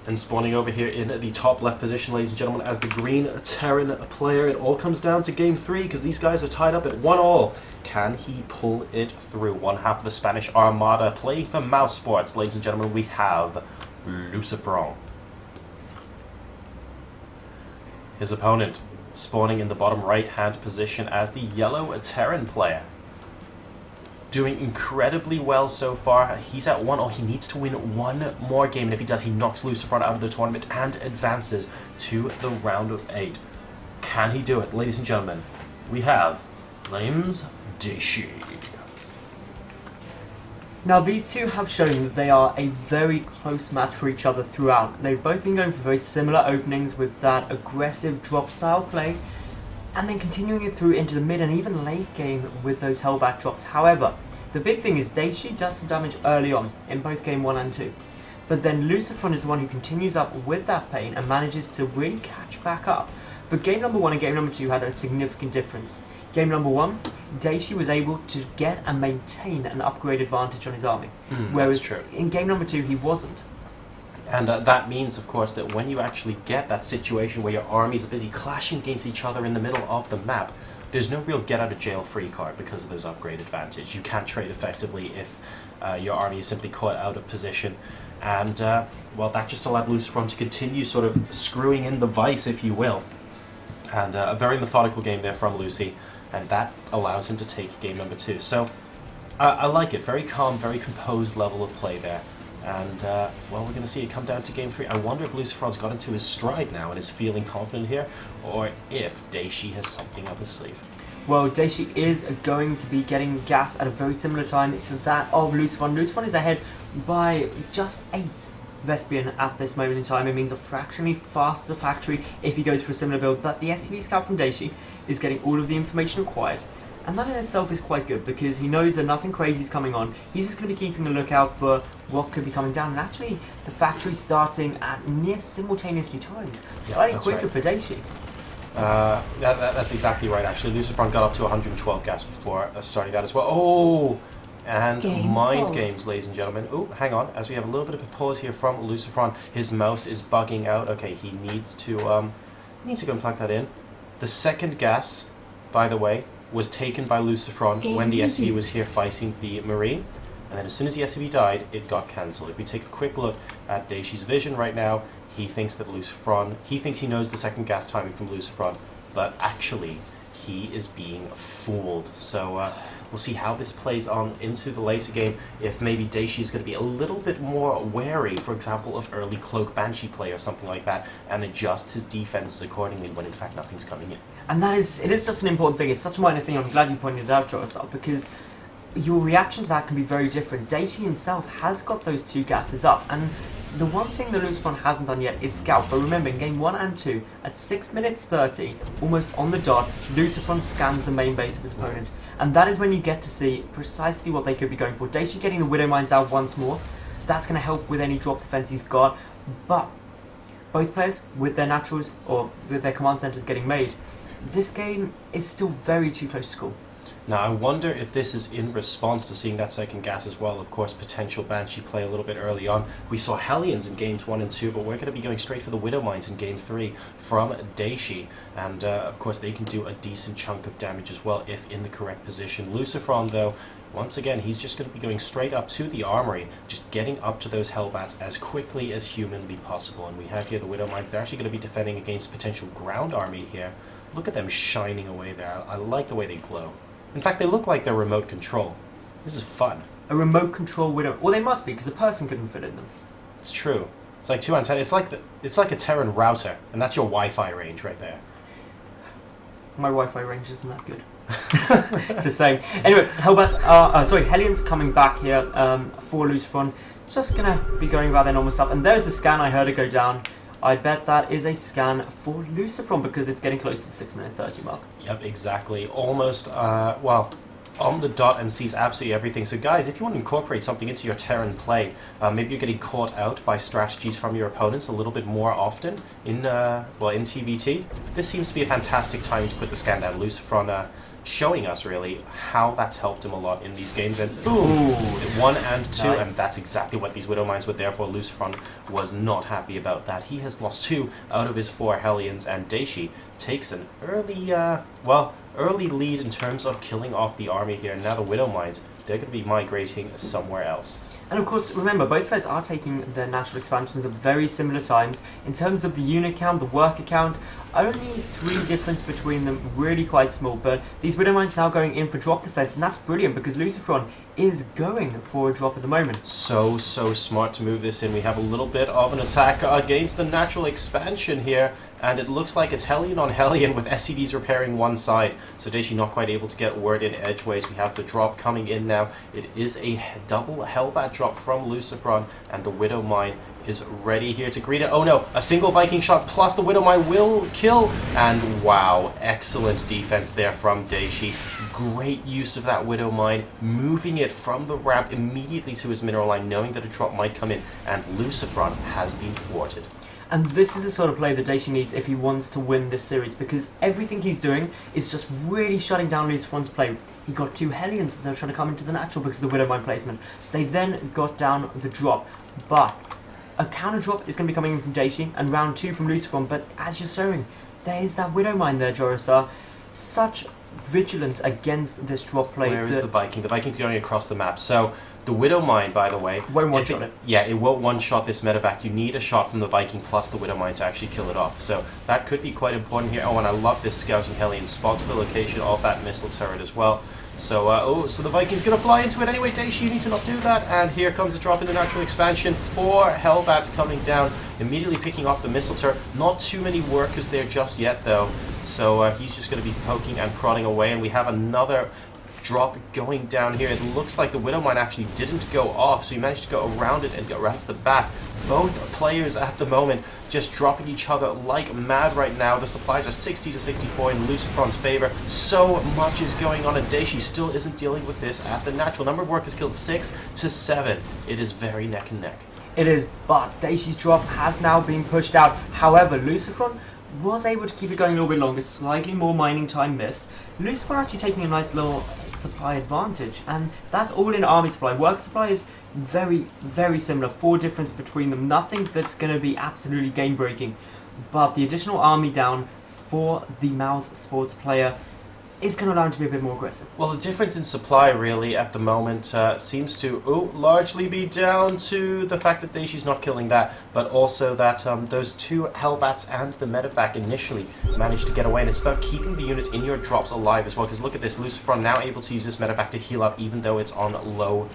And spawning over here in the top left position, ladies and gentlemen, as the green Terran player. It all comes down to game 3 because these guys are tied up at 1-1. Can he pull it through? One half of the Spanish Armada playing for Mouse Sports. Ladies and gentlemen, we have Lucifron. His opponent spawning in the bottom right-hand position as the yellow Terran player. Doing incredibly well so far. He's at 1-0. He needs to win one more game, and if he does, he knocks Lucifron out of the tournament and advances to the round of 8. Can he do it? Ladies and gentlemen, we have mouz.dayshi. Now these two have shown that they are a very close match for each other throughout. They've both been going for very similar openings with that aggressive drop style play, and then continuing it through into the mid and even late game with those hellback drops. However, the big thing is Dayshi does some damage early on in both game 1 and 2. But then Lucifron is the one who continues up with that pain and manages to really catch back up. But game number 1 and game number 2 had a significant difference. Game number 1, Dayshi was able to get and maintain an upgrade advantage on his army. Whereas in game number 2 he wasn't. And that means, of course, that when you actually get that situation where your armies are busy clashing against each other in the middle of the map, there's no real get-out-of-jail-free card because of those upgrade advantage. You can't trade effectively if your army is simply caught out of position. And, well, that just allowed Lucifron to continue sort of screwing in the vice, if you will. And a very methodical game there from Lucy, and that allows him to take game number 2. So, I like it. Very calm, very composed level of play there. And, well, we're going to see it come down to game 3. I wonder if Lucifron's got into his stride now and is feeling confident here, or if Dayshi has something up his sleeve. Well, Dayshi is going to be getting gas at a very similar time to that of Lucifron. Lucifron is ahead by just 8 Vespian at this moment in time. It means a fractionally faster factory if he goes for a similar build, but the SCV scout from Dayshi is getting all of the information required. And that in itself is quite good because he knows that nothing crazy is coming on. He's just going to be keeping a lookout for what could be coming down. And actually, the factory's starting at near simultaneously times. Slightly quicker for Dayshi. That's exactly right, actually. Lucifron got up to 112 gas before starting that as well. Oh! And mind games, ladies and gentlemen. Oh, hang on. As we have a little bit of a pause here from Lucifron, his mouse is bugging out. Okay, he needs to go and plug that in. The second gas, by the way, was taken by Lucifron when the SCV was here fighting the Marine, and then as soon as the SCV died, it got cancelled. If we take a quick look at Dayshi's vision right now, he thinks that he thinks he knows the second gas timing from Lucifron, but actually he is being fooled. So we'll see how this plays on into the later game, if maybe Dayshi is going to be a little bit more wary, for example, of early Cloak Banshee play or something like that, and adjust his defenses accordingly when in fact nothing's coming in. And it is just an important thing. It's such a minor thing. I'm glad you pointed it out, JoRoSaR, because your reaction to that can be very different. Dayshi himself has got those 2 gases up, and the one thing that Lucifron hasn't done yet is scout. But remember, in game 1 and 2, at 6 minutes 30, almost on the dot, Lucifron scans the main base of his opponent. And that is when you get to see precisely what they could be going for. Dayshi getting the Widow Mines out once more. That's going to help with any drop defense he's got. But both players, with their naturals, or with their command centers getting made, this game is still very too close to call. Now, I wonder if this is in response to seeing that second gas as well. Of course, potential Banshee play a little bit early on. We saw Hellions in games 1 and 2, but we're going to be going straight for the Widow Mines in game 3 from Dayshi. And, of course, they can do a decent chunk of damage as well if in the correct position. Lucifron, though, once again, he's just going to be going straight up to the armory, just getting up to those Hellbats as quickly as humanly possible. And we have here the Widow Mines. They're actually going to be defending against potential ground army here. Look at them shining away there. I like the way they glow. In fact, they look like they're remote control. This is fun. A remote control Widow. Well, they must be, because a person couldn't fit in them. It's true. It's like 2 antennas. It's like a Terran router, and that's your Wi-Fi range right there. My Wi-Fi range isn't that good. Just saying. Anyway, Hellions coming back here for Lucifron. Just gonna be going about their normal stuff. And there's the scan. I heard it go down. I bet that is a scan for Lucifron because it's getting close to the 6 minute 30 mark. Yep, exactly. Almost, well, on the dot and sees absolutely everything. So guys, if you want to incorporate something into your Terran play, maybe you're getting caught out by strategies from your opponents a little bit more often in in TVT, this seems to be a fantastic time to put the scan down. Lucifron showing us really how that's helped him a lot in these games, and boom, 1 and 2, nice. And that's exactly what these Widow Mines were there for. Lucifron was not happy about that. He has lost 2 out of his 4 Hellions, and dayshi takes an early lead in terms of killing off the army here. And now the Widow Mines, they're going to be migrating somewhere else. And of course, remember, both players are taking their natural expansions at very similar times. In terms of the unit count, the worker count, only 3 difference between them, really quite small. But these Widow Mines now going in for drop defense, and that's brilliant because Lucifron is going for a drop at the moment. So smart to move this in. We have a little bit of an attack against the natural expansion here, and it looks like it's Hellion on Hellion with SCVs repairing one side. So dayshi not quite able to get word in edgeways. We have the drop coming in now. It is a double Hellbat drop from Lucifron, and the Widow Mine is ready here to greet it. Oh no, a single Viking shot plus the Widow Mine will kill, and wow, excellent defense there from dayshi. Great use of that Widow Mine, moving it from the ramp immediately to his mineral line, knowing that a drop might come in, and Lucifron has been thwarted. And this is the sort of play that dayshi needs if he wants to win this series, because everything he's doing is just really shutting down Lucifron's play. He got 2 Hellions instead of trying to come into the natural because of the Widow Mine placement. They then got down the drop, but a counter drop is going to be coming in from dayshi, and round 2 from Lucifron. But as you're showing, there is that Widow Mine there, JoRoSaR. Such vigilance against this drop play. Where is the Viking? The Viking's going across the map. So the Widow Mine, by the way, won't one-shot it. Yeah, it won't one-shot this medevac. You need a shot from the Viking plus the Widow Mine to actually kill it off. So that could be quite important here. Oh, and I love this scouting Hellion. Spots the location of that missile turret as well. So, so the Viking's going to fly into it anyway. dayshi, you need to not do that. And here comes a drop in the natural expansion. 4 Hellbats coming down, immediately picking off the missile turret. Not too many workers there just yet, though. So he's just going to be poking and prodding away. And we have another drop going down here. It looks like the Widow Mine actually didn't go off, so he managed to go around it and go right at the back. Both players at the moment just dropping each other like mad right now. The supplies are 60 to 64 in Lucifron's favor. So much is going on, and dayshi still isn't dealing with this at the natural. Number of workers killed 6 to 7. It is very neck and neck. It is, but dayshi's drop has now been pushed out. However, Lucifron was able to keep it going a little bit longer, slightly more mining time missed. Lucifron actually taking a nice little supply advantage, and that's all in army supply. Work supply is very, very similar. 4 difference between them. Nothing that's going to be absolutely game breaking, but the additional army down for the mouse sports player is going to allow him to be a bit more aggressive. Well, the difference in supply really at the moment seems to largely be down to the fact that dayshi's not killing that, but also that those 2 Hellbats and the medevac initially managed to get away, and it's about keeping the units in your drops alive as well, because look at this, Lucifron now able to use this medevac to heal up even though it's on low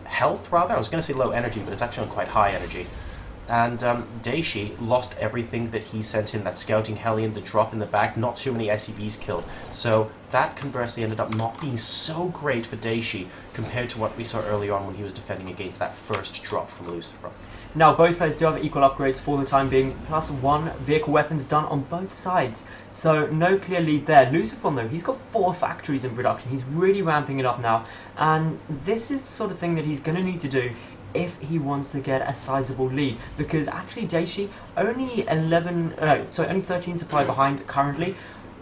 health, rather. I was going to say low energy, but it's actually on quite high energy. And dayshi lost everything that he sent in, that scouting Hellion, the drop in the back, not too many SCVs killed. So that conversely ended up not being so great for dayshi compared to what we saw earlier on when he was defending against that first drop from Lucifron. Now both players do have equal upgrades for the time being, plus 1 vehicle weapons done on both sides. So no clear lead there. Lucifron though, he's got 4 factories in production. He's really ramping it up now, and this is the sort of thing that he's going to need to do if he wants to get a sizable lead, because actually dayshi only 13 supply behind currently.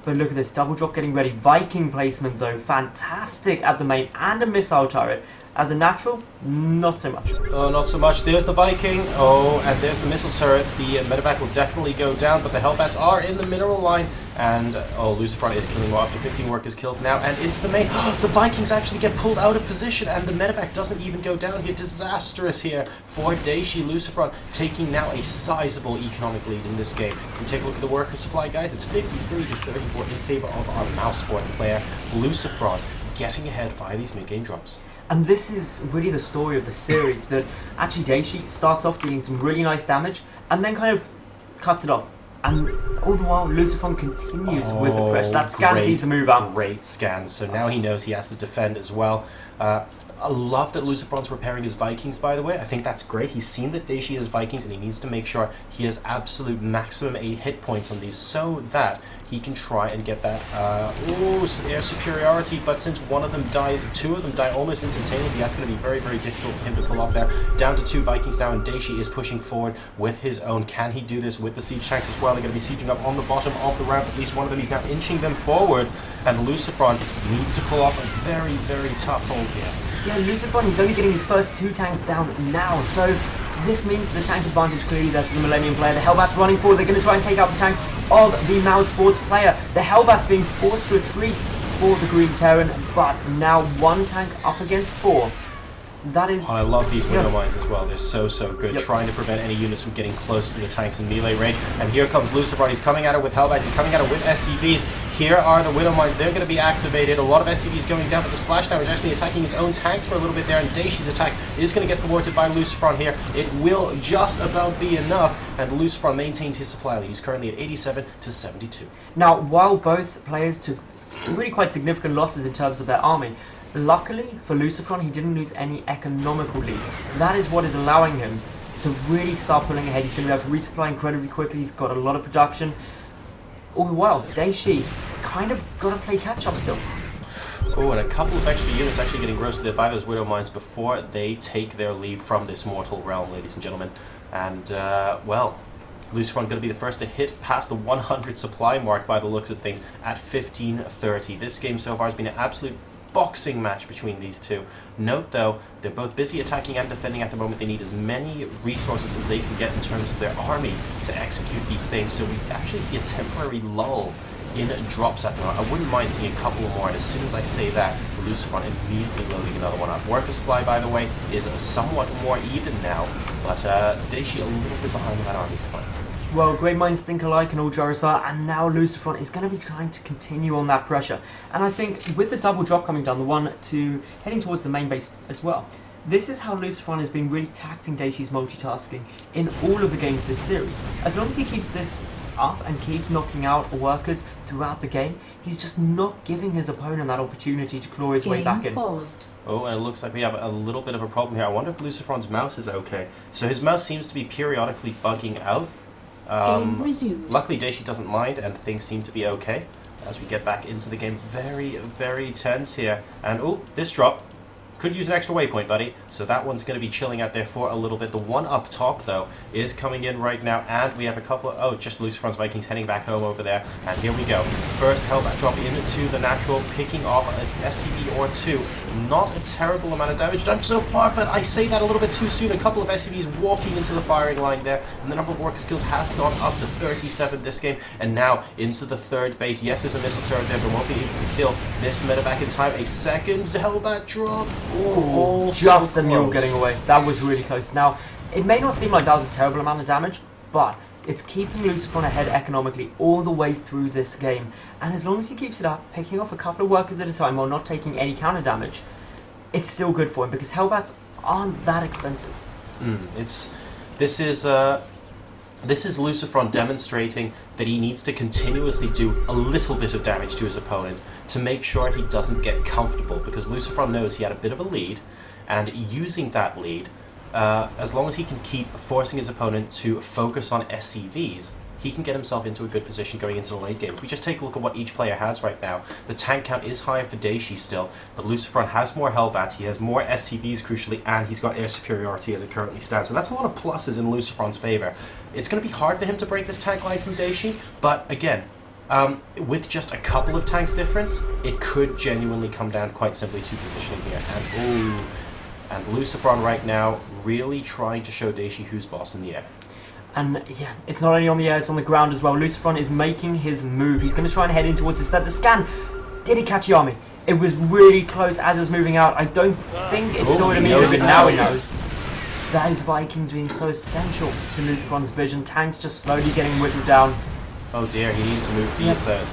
But look at this, double drop getting ready. Viking placement though, fantastic at the main, and a missile turret. At the natural, not so much. Oh, not so much. There's the Viking. Oh, and there's the missile turret. The medevac will definitely go down, but the Hellbats are in the mineral line. And, Lucifron is killing more, up to 15 workers killed now, and into the main. The Vikings actually get pulled out of position, and the medevac doesn't even go down here. Disastrous here for dayshi. Lucifron taking now a sizable economic lead in this game. And take a look at the worker supply, guys. It's 53 to 34 in favor of our mouse sports player, Lucifron, getting ahead via these mid-game drops. And this is really the story of the series, that actually dayshi starts off dealing some really nice damage, and then kind of cuts it off. And all the while, Lucifron continues with the pressure. That scan needs to move up. Great scans. So now he knows he has to defend as well. I love that Lucifron's repairing his Vikings, by the way. I think that's great. He's seen that dayshi has Vikings, and he needs to make sure he has absolute maximum 8 hit points on these so that he can try and get that air superiority. But since one of them dies, 2 of them die almost instantaneously, that's going to be very, very difficult for him to pull off there. Down to 2 Vikings now, and dayshi is pushing forward with his own. Can he do this with the siege tanks as well? They're going to be sieging up on the bottom of the ramp. At least one of them, he's now inching them forward, and Lucifron needs to pull off a very, very tough hold here. Yeah, Lucifron, he's only getting his first 2 tanks down now, so this means the tank advantage clearly there for the Millennium player. The Hellbats running forward, they're going to try and take out the tanks of the mouz Sports player. The Hellbats being forced to retreat for the Green Terran, but now 1 tank up against 4. That is... I love these Widow Mines as well. They're so, so good. Trying to prevent any units from getting close to the tanks in melee range. And here comes Lucifron. He's coming at it with Hellbats. He's coming at it with SCVs. Here are the Widow Mines. They're going to be activated. A lot of SCVs going down, but the splash damage actually attacking his own tanks for a little bit there. And dayshi's attack is going to get thwarted by Lucifron here. It will just about be enough. And Lucifron maintains his supply lead. He's currently at 87 to 72. Now, while both players took really quite significant losses in terms of their army, luckily for Lucifron, he didn't lose any economical lead. That is what is allowing him to really start pulling ahead. He's going to be able to resupply incredibly quickly. He's got a lot of production. All the while, dayshi kind of got to play catch-up still. Oh, and a couple of extra units actually getting roasted by those Widow Mines before they take their leave from this mortal realm, ladies and gentlemen. And, well, Lucifron going to be the first to hit past the 100 supply mark by the looks of things at 15:30. This game so far has been an absolute boxing match between these two. Note though, they're both busy attacking and defending at the moment. They need as many resources as they can get in terms of their army to execute these things. So we actually see a temporary lull in drops at the moment. I wouldn't mind seeing a couple more, and as soon as I say that, Lucifron immediately loading another one up. Worker supply, by the way, is somewhat more even now, but dayshi a little bit behind with that army supply. Well, great minds think alike and all JoRoSaR, and now Lucifron is going to be trying to continue on that pressure. And I think with the double drop coming down, the one to heading towards the main base as well, this is how Lucifron has been really taxing dayshi's multitasking in all of the games this series. As long as he keeps this up and keeps knocking out workers throughout the game, he's just not giving his opponent that opportunity to claw his way back in. Paused. Oh, and it looks like we have a little bit of a problem here. I wonder if Lucifron's mouse is okay. So his mouse seems to be periodically bugging out. Game resumed. Luckily dayshi doesn't mind and things seem to be okay as we get back into the game. Very, very tense here. And oh, this drop could use an extra waypoint, buddy. So that one's going to be chilling out there for a little bit. The one up top, though, is coming in right now. And we have a couple of... Oh, just Lucifron's Vikings heading back home over there. And here we go. First Hellbat drop into the natural, picking off an SCV or 2. Not a terrible amount of damage done so far, but I say that a little bit too soon. A couple of SCVs walking into the firing line there. And the number of workers killed has gone up to 37 this game. And now into the third base. Yes, there's a missile turret there, but won't be able to kill this medevac in time. A second Hellbat drop. Oh, just so the mule close. getting away. That was really close. Now, it may not seem like that was a terrible amount of damage, but it's keeping Lucifron ahead economically all the way through this game. And as long as he keeps it up, picking off a couple of workers at a time while not taking any counter damage, it's still good for him because Hellbats aren't that expensive. This is Lucifron demonstrating that he needs to continuously do a little bit of damage to his opponent to make sure he doesn't get comfortable, because Lucifron knows he had a bit of a lead, and using that lead, as long as he can keep forcing his opponent to focus on SCVs, he can get himself into a good position going into the late game. If we just take a look at what each player has right now, the tank count is higher for dayshi still, but Lucifron has more Hellbats, he has more SCVs crucially, and he's got air superiority as it currently stands. So that's a lot of pluses in Lucifron's favor. It's going to be hard for him to break this tank line from dayshi, but again, with just a couple of tanks difference, it could genuinely come down quite simply to positioning here. And Lucifron right now really trying to show dayshi who's boss in the air. And yeah, it's not only on the air, it's on the ground as well. Lucifron is making his move. He's going to try and head in towards this. The scan, did he catch the army? It was really close as it was moving out. I don't think it saw it immediately, but now he knows. Those Vikings being so essential to Lucifron's vision. Tanks just slowly getting whittled down. Oh dear, he needed to move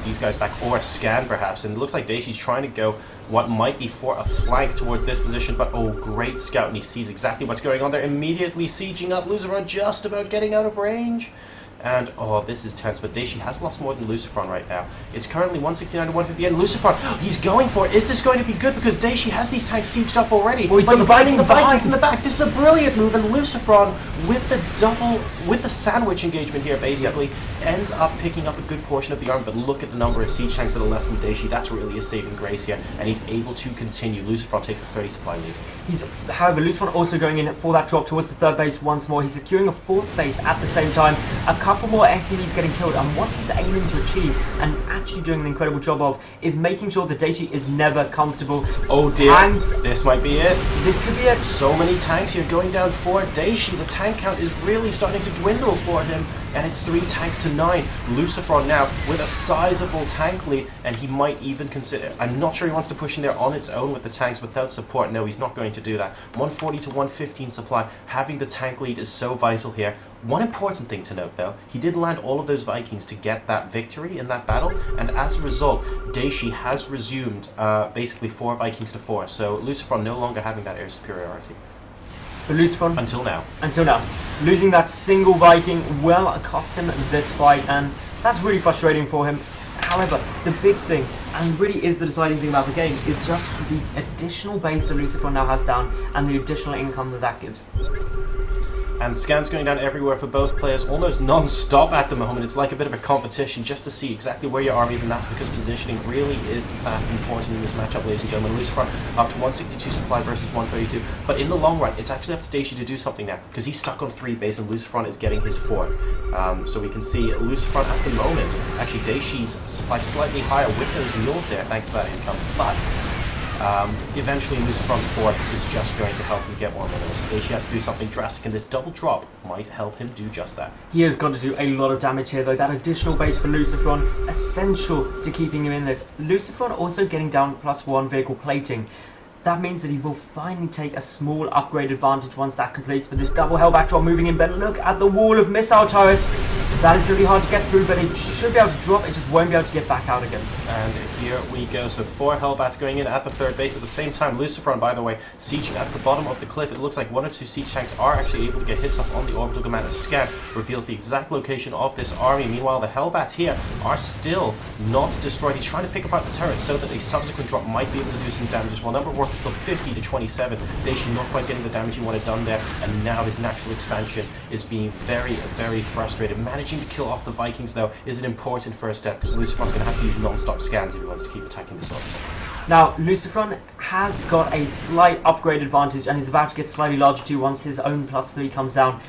these guys back, or scan perhaps, and it looks like dayshi's trying to go what might be for a flank towards this position, but oh, great scout, and he sees exactly what's going on there, immediately sieging up Lucifron, just about getting out of range. And, oh, this is tense, but dayshi has lost more than Lucifron right now. It's currently 169 to 158, and Lucifron, he's going for it. Is this going to be good? Because dayshi has these tanks sieged up already. Oh, he's got the Vikings in the back. This is a brilliant move, and Lucifron, with the sandwich engagement here, basically, ends up picking up a good portion of the arm, but look at the number of siege tanks that are left from dayshi. That's really a saving grace here, and he's able to continue. Lucifron takes a 30 supply lead. However, Lucifron also going in for that drop towards the third base once more. He's securing a fourth base at the same time. A couple more SCVs getting killed, and what he's aiming to achieve, and actually doing an incredible job of, is making sure that dayshi is never comfortable. Oh dear, tanks. This might be it. This could be it. So many tanks here going down for dayshi. The tank count is really starting to dwindle for him, and it's 3 tanks to 9. Lucifron now with a sizable tank lead, and he might even consider, I'm not sure he wants to push in there on its own with the tanks without support. No, he's not going to do that. 140 to 115 supply. Having the tank lead is so vital here. One important thing to note though, he did land all of those Vikings to get that victory in that battle, and as a result, dayshi has resumed basically 4 Vikings to 4, so Lucifron no longer having that air superiority. But Lucifron, Until now, losing that single Viking will cost him this fight, and that's really frustrating for him. However, the big thing, and really is the deciding thing about the game, is just the additional base that Lucifron now has down, and the additional income that gives. And scans going down everywhere for both players, almost non-stop at the moment. It's like a bit of a competition just to see exactly where your army is, and that's because positioning really is that important in this matchup, ladies and gentlemen. Lucifron up to 162 supply versus 132, but in the long run, it's actually up to dayshi to do something now, because he's stuck on 3 base, and Lucifron is getting his 4th. So we can see Lucifron at the moment, actually dayshi's supply slightly higher with those mules there, thanks to that income, but eventually Lucifron's 4th is just going to help him get more minerals. So dayshi has to do something drastic, and this double drop might help him do just that. He has got to do a lot of damage here though. That additional base for Lucifron, essential to keeping him in this. Lucifron also getting down +1 vehicle plating. That means that he will finally take a small upgrade advantage once that completes, but this double hellbat drop moving in, but look at the wall of missile turrets. That is going to be hard to get through, but it should be able to drop, it just won't be able to get back out again. And here we go, so 4 hellbats going in at the 3rd base. At the same time, Lucifron, by the way, sieging at the bottom of the cliff. It looks like 1 or 2 siege tanks are actually able to get hits off on the orbital command. A scan reveals the exact location of this army. Meanwhile, the hellbats here are still not destroyed. He's trying to pick apart the turrets so that a subsequent drop might be able to do some damage as well. Number of work is still 50 to 27. dayshi not quite getting the damage he wanted done there, and now his natural expansion is being very, very frustrated. Managing to kill off the Vikings, though, is an important first step, because Lucifron's going to have to use non-stop scans if he wants to keep attacking this orbital. Now, Lucifron has got a slight upgrade advantage, and he's about to get slightly larger too once his own +3 comes down.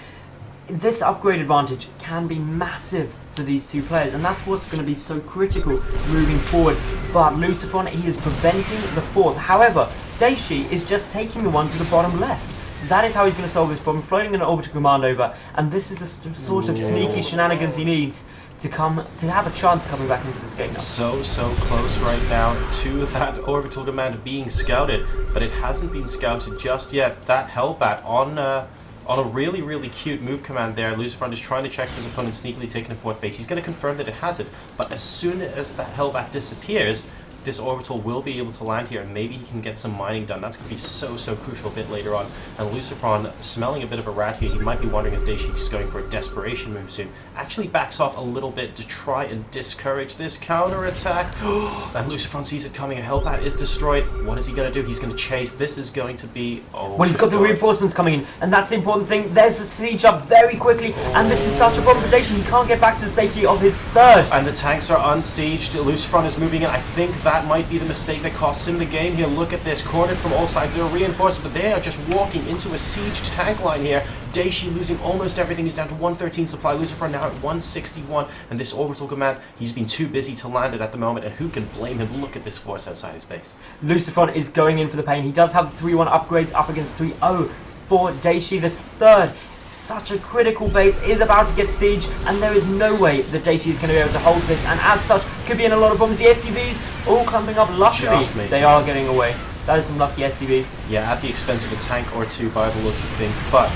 This upgrade advantage can be massive for these 2 players, and that's what's going to be so critical moving forward. But Lucifron, he is preventing the 4th. However, dayshi is just taking the one to the bottom left. That is how he's going to solve this problem, floating an orbital command over, and this is the sort of sneaky shenanigans he needs to have a chance of coming back into this game now. So close right now to that orbital command being scouted, but it hasn't been scouted just yet. That hellbat on a really, really cute move command there. Lucifron is trying to check his opponent sneakily taking a 4th base. He's going to confirm that it has it, but as soon as that hellbat disappears, this orbital will be able to land here, and maybe he can get some mining done. That's going to be so crucial a bit later on. And Lucifron, smelling a bit of a rat here, he might be wondering if dayshi is going for a desperation move soon. Actually backs off a little bit to try and discourage this counter-attack. And Lucifron sees it coming. A hellbat is destroyed. What is he going to do? He's going to chase. This is going to be... Oh, well, he's got the reinforcements coming in, and that's the important thing. There's the siege up very quickly, and this is such a problem for dayshi. He can't get back to the safety of his 3rd. And the tanks are unsieged. Lucifron is moving in. I think that might be the mistake that costs him the game here. Look at this, cornered from all sides. They're reinforced, but they are just walking into a sieged tank line here. dayshi losing almost everything. He's down to 113 supply. Lucifron now at 161, and this orbital command, he's been too busy to land it at the moment, and who can blame him? Look at this force outside his base. Lucifron is going in for the pain. He does have the 3-1 upgrades up against 3-0 for dayshi. This 3rd, such a critical base, is about to get siege, and there is no way that dayshi is going to be able to hold this, and as such could be in a lot of problems. The SCVs all clumping up. Luckily they are getting away. That is some lucky SCVs. Yeah, at the expense of a tank or 2 by the looks of things, but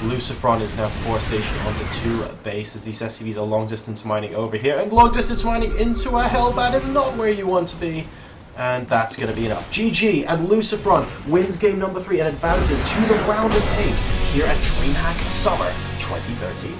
Lucifron is now forced station onto 2 bases. These SCVs are long distance mining over here, and long distance mining into a hellbat is not where you want to be. And that's going to be enough. GG, and Lucifron wins game number 3 and advances to the round of 8 here at DreamHack Summer 2013.